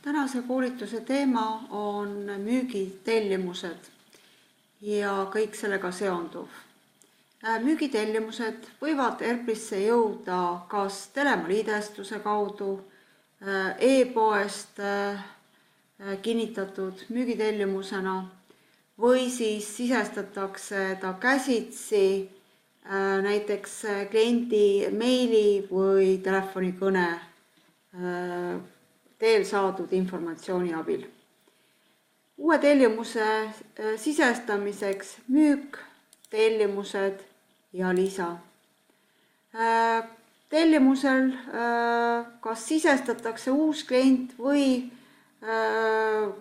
Tänase koolituse teema on müügitellimused ja kõik sellega seonduv. Müügitellimused võivad ERP-isse jõuda kas telemaliidestuse kaudu, e-poest kinnitatud müügitellimusena või siis sisestatakse ta käsitsi näiteks kliendi meili või telefonikõne teel saadud informatsiooni abil. Uue tellimuse sisestamiseks müük, tellimused ja lisa. Tellimusel kas sisestatakse uus klient või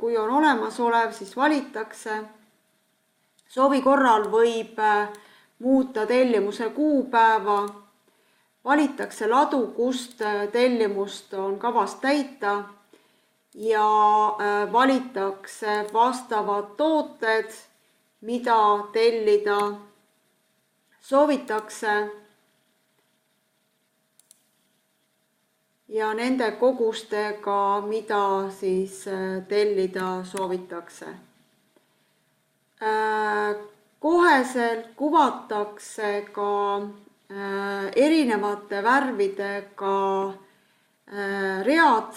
kui on olemasolev, siis valitakse. Soovi korral võib muuta tellimuse kuupäeva, valitakse ladu, kust tellimust on kavas täita ja valitakse vastavad tooted, mida tellida soovitakse ja nende kogustega, mida siis tellida soovitakse. Koheselt kuvatakse ka erinevate värvidega read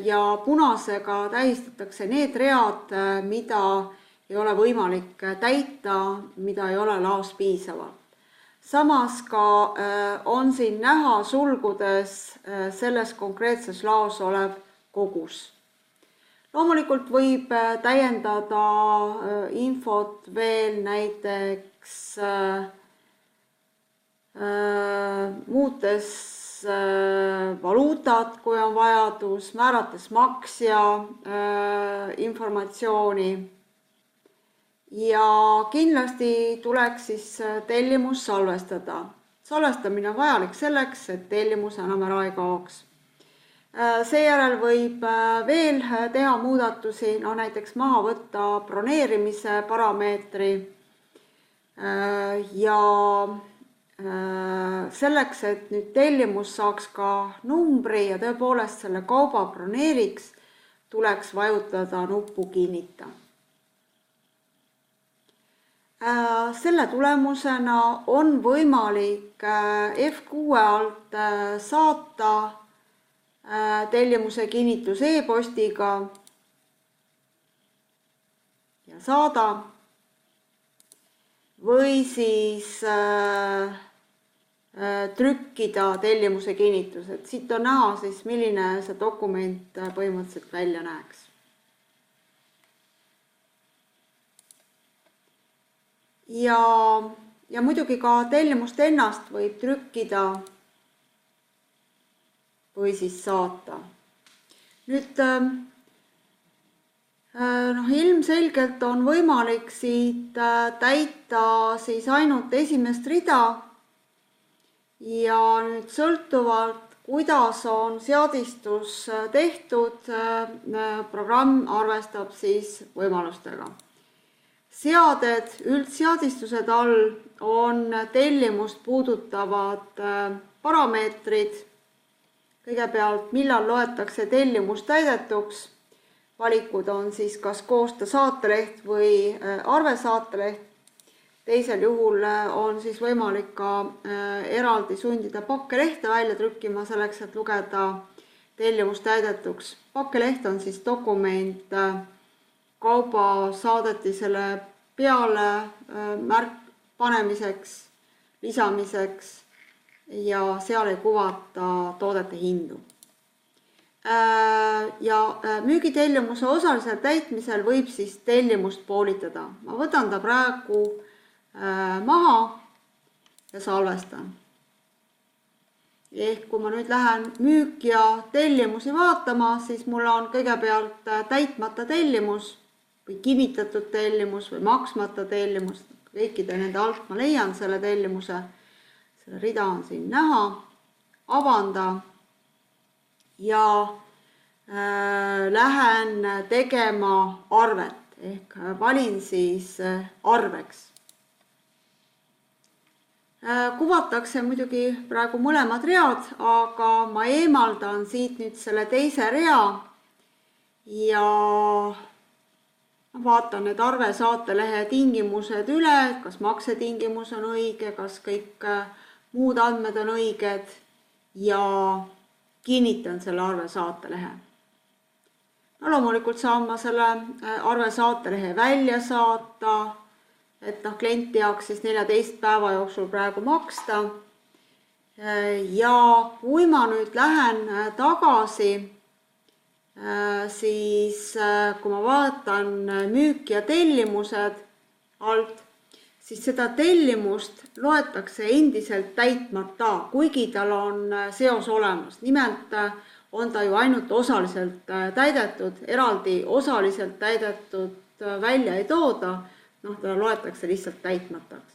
ja punasega tähistatakse need read, mida ei ole võimalik täita, mida ei ole laos piisavalt. Samas ka on siin näha sulgudes selles konkreetses laos olev kogus. Loomulikult võib täiendada infot veel näiteks muutes valuutat, kui on vajadus, määrates maksja informatsiooni ja kindlasti tuleks siis tellimus salvestada. Salvestamine on vajalik selleks, et tellimus enam ära ei kaoks. Seejärel võib veel teha muudatusi, näiteks maha võtta broneerimise parameetri ja selleks, et nüüd tellimus saaks ka numbri ja tõepoolest selle kauba broneeriks, tuleks vajutada nuppu kinnita. Selle tulemusena on võimalik F6 alt saata tellimuse kinnitus e-postiga ja saada või siis trükkida tellimuse kinnitused. Siit on näha siis, milline see dokument põhimõtteliselt välja näeks. Ja muidugi ka tellimust ennast võib trükkida või siis saata. Nüüd ilmselgelt on võimalik siit täita siis ainult esimest rida ja nüüd sõltuvalt, kuidas on seadistus tehtud, programm arvestab siis võimalustega. Seaded, üldseadistused all on tellimust puudutavad parameetrid. Kõigepealt, millal loetakse tellimus täidetuks. Valikud on siis kas koosta saateleht või arvesaateleht. Teisel juhul on siis võimalik ka eraldi sundida pakkelehte välja trükkima selleks, et lugeda tellimus täidetuks. Pakkeleht on siis dokument kauba saadetisele peale märk panemiseks, lisamiseks ja seal ei kuvata toodete hindu. Ja müügitellimuse osalisel täitmisel võib siis tellimust poolitada. Ma võtan ta praegu maha ja salvestan. Ehk kui ma nüüd lähen müük ja tellimusi vaatama, siis mul on kõigepealt täitmata tellimus või kinnitatud tellimus või maksmata tellimus. Kõikide nende alt ma leian selle tellimuse. Selle rida on siin näha, avanda ja lähen tegema arvet ehk valin siis arveks. Kuvatakse muidugi praegu mõlemad read, aga ma eemaldan siit nüüd selle teise rea ja vaatan need arve saatelehe tingimused üle, kas maksetingimus on õige, kas kõik muud andmed on õiged ja kinnitan selle arve saatelehe. No loomulikult saan ma selle arve saatelehe välja saata, et klient peaks siis 14 päeva jooksul praegu maksta. Ja kui ma nüüd lähen tagasi, siis kui ma vaatan müük ja tellimused alt, siis seda tellimust loetakse endiselt täitmata, kuigi tal on seos olemas. Nimelt on ta ju ainult osaliselt täidetud, eraldi osaliselt täidetud välja ei tooda, ta loetakse lihtsalt täitmataks.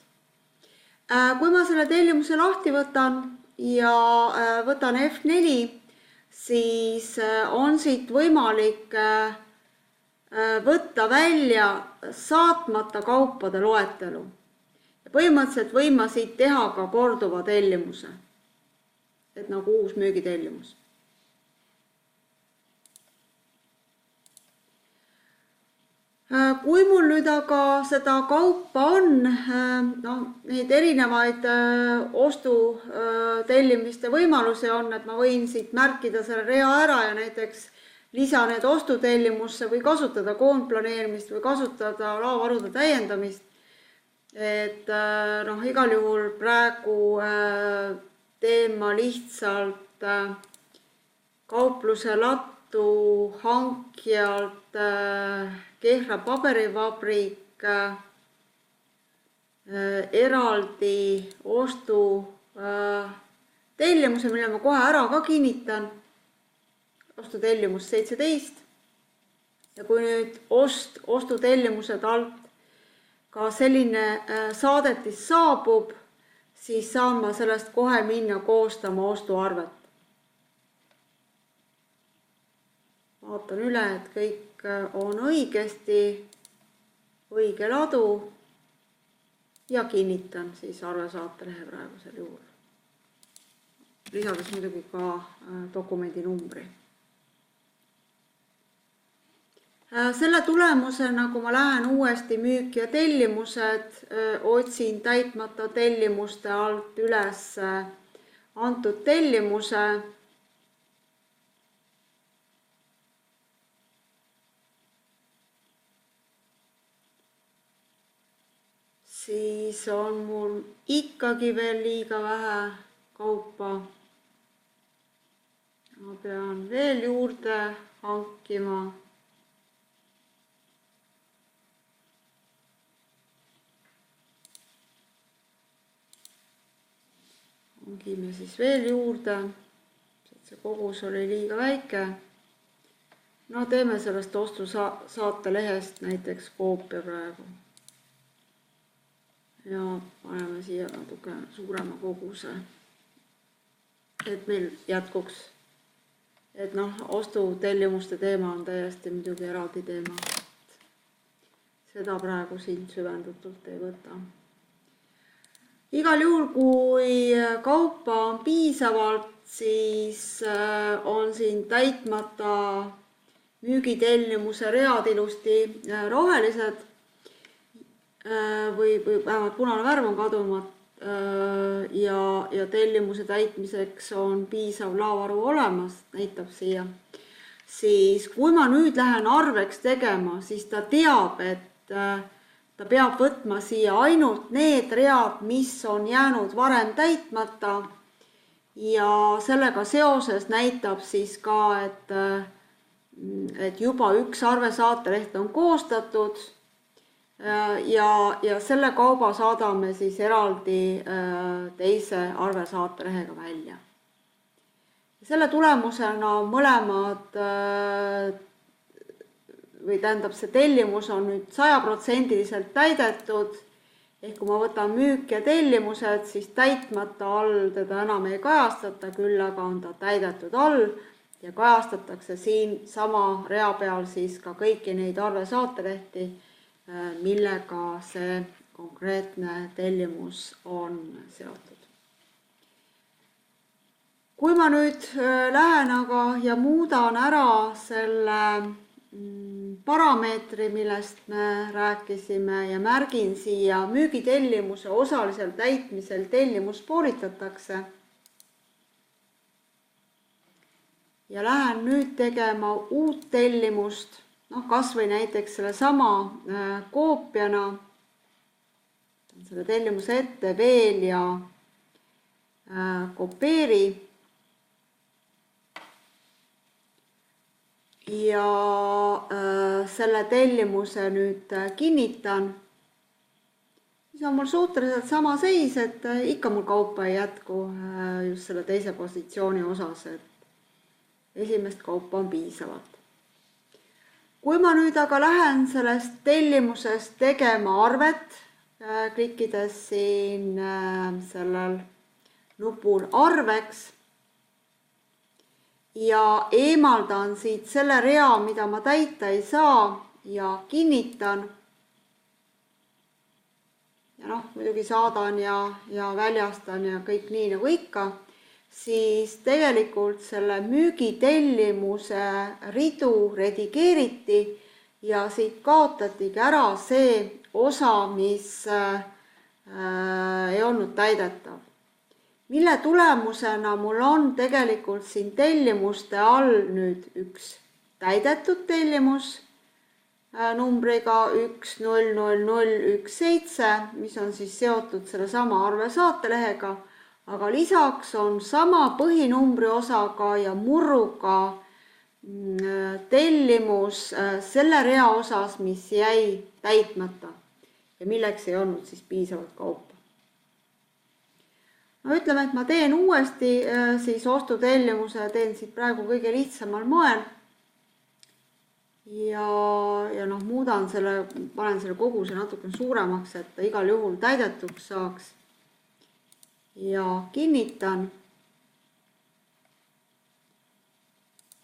Kui ma selle tellimuse lahti võtan ja võtan F4, siis on siit võimalik võtta välja saatmata kaupade loetelu. Põhimõtteliselt võin ma siit teha ka korduva tellimuse, et nagu uus müügitellimus. Kui mul nüüd aga seda kaupa on, neid erinevaid ostutellimiste võimalusi on, et ma võin siit märkida selle rea ära ja näiteks lisa need ostutellimusse või kasutada koondplaneerimist või kasutada laovarude täiendamist. Et igal juhul praegu teen ma lihtsalt kaupluse lattu hankijalt Kehra paberivabrik eraldi ostu tellimuse, mille ma kohe ära ka kinnitan. Ostutellimus 17. Ja kui nüüd ostutellimused alt ka selline saadetis saabub, siis saan ma sellest kohe minna koostama ostuarvet. Vaatan üle, et kõik on õigesti, õige ladu ja kinnitan siis arve saatelehe praegusel juhul. Lisades muidugi ka dokumendi numbri. Selle tulemusena, kui ma lähen uuesti müük ja tellimused, otsin täitmata tellimuste alt üles antud tellimuse. Siis on mul ikkagi veel liiga vähe kaupa. Ma pean veel juurde hankima. Hangime siis veel juurde, sest see kogus oli liiga väike. Teeme sellest ostu saatelehest näiteks koopia praegu. Ja paneme siia natuke suurema koguse, et meil jätkuks. Et ostutellimuste teema on täiesti muidugi eraldi teema. Seda praegu siin süvendatult ei võta. Igal juhul, kui kaupa on piisavalt, siis on siin täitmata müügitellimuse read ilusti rohelised või vähemalt punane värv on kadunud ja tellimuse täitmiseks on piisav laovaru olemas, näitab siia. Siis kui ma nüüd lähen arveks tegema, siis ta teab, et ta peab võtma siia ainult need read, mis on jäänud varem täitmata ja sellega seoses näitab siis ka, et juba üks arve saateleht on koostatud ja selle kauba saadame siis eraldi teise arve saatelehega välja. Selle tulemusena mõlemad või tähendab see tellimus on nüüd 100% täidetud, ehk kui ma võtan müük ja tellimused, siis täitmata all teda enam ei kajastata, küll aga on ta täidetud all ja kajastatakse siin sama rea peal siis ka kõiki neid arve saatelehti, millega see konkreetne tellimus on seotud. Kui ma nüüd lähen aga ja muudan ära selle parameetri, millest me rääkisime ja märgin siia müügitellimuse osalisel täitmisel tellimus poolitatakse. Ja lähen nüüd tegema uut tellimust, kas või näiteks selle sama koopiana. Selle tellimuse ette veel ja kopeeri. Ja selle tellimuse nüüd kinnitan. Siis on mul suhteliselt sama seis, et ikka mul kaupa ei jätku just selle teise positsiooni osas, et esimest kaupa on piisavalt. Kui ma nüüd aga lähen sellest tellimusest tegema arvet, klikkides siin sellel nupul arveks ja eemaldan siit selle rea, mida ma täita ei saa ja kinnitan. Ja muidugi saadan ja väljastan ja kõik nii nagu ikka, siis tegelikult selle müügitellimuse ridu redigeeriti ja siit kaotatigi ära see osa, mis ei olnud täidetav. Mille tulemusena mul on tegelikult siin tellimuste all nüüd üks täidetud tellimus numbriga 100017, mis on siis seotud selle sama arve saatelehega, aga lisaks on sama põhinumbri osaga ja murruga tellimus selle rea osas, mis jäi täitmata ja milleks ei olnud siis piisavalt kaupa. Ütleme, et ma teen uuesti siis ostutellimuse, teen siit praegu kõige lihtsamal moel ja muudan selle, panen selle koguse natuke suuremaks, et ta igal juhul täidetuks saaks ja kinnitan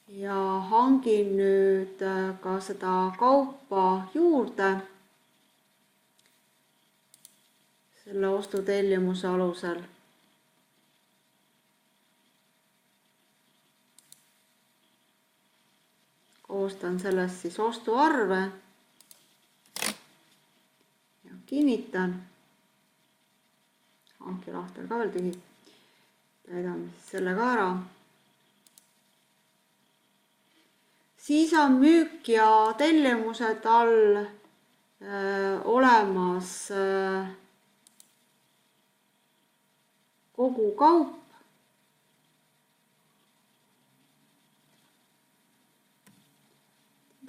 ja hangin nüüd ka seda kaupa juurde selle ostutellimuse alusel. Koostan sellest siis ostuarve ja kinnitan. Hankilahtel ka veel tühi. Täidame siis selle ka ära. Siis on müük ja tellimused all olemas kogu kaup.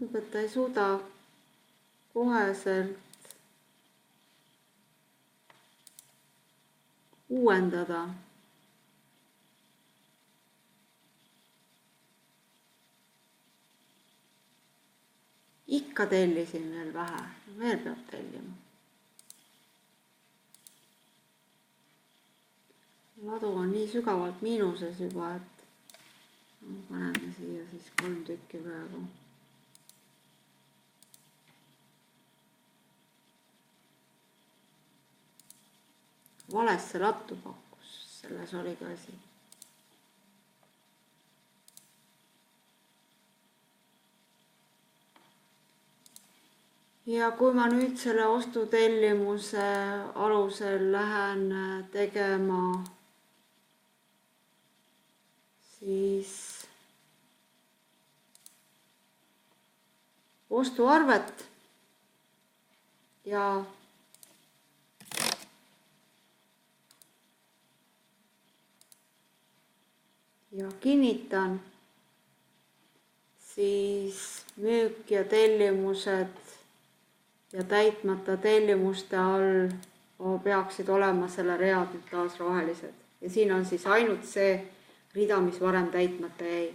Et ta ei suuda koheselt uuendada. Ikka tellisin veel vähe, veel peab tellima. Ladu on nii sügavalt miinuses juba, et paneme siia siis 3 tükki praegu. Valesse lattu pakkus, selles oli ka asi. Ja kui ma nüüd selle ostutellimuse alusel lähen tegema siis ostuarvet ja kinnitan, siis müük ja tellimused ja täitmata tellimuste all peaksid olema selle read nüüd taas rohelised. Ja siin on siis ainult see rida, mis varem täitmata jäi.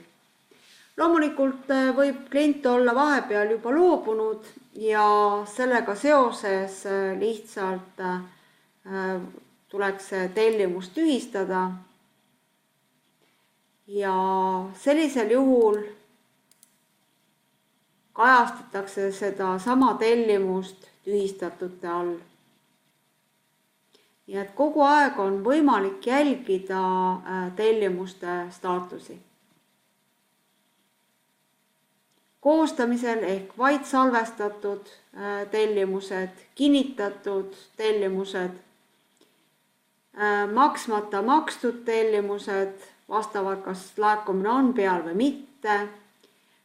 Loomulikult võib klient olla vahepeal juba loobunud ja sellega seoses lihtsalt tuleks tellimus tühistada. Ja sellisel juhul kajastatakse seda sama tellimust tühistatute all. Nii et kogu aeg on võimalik jälgida tellimuste staatusi. koostamisel ehk vaid salvestatud tellimused, kinnitatud tellimused, maksmata makstud tellimused, vastavalt kas laekumine on peal või mitte,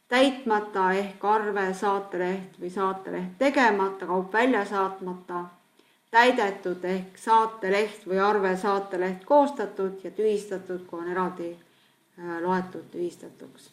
täitmata ehk arve, saateleht või saateleht tegemata, kaup välja saatmata, täidetud ehk saateleht või arve, saateleht koostatud ja tühistatud, kui on eraldi loetud tühistatuks.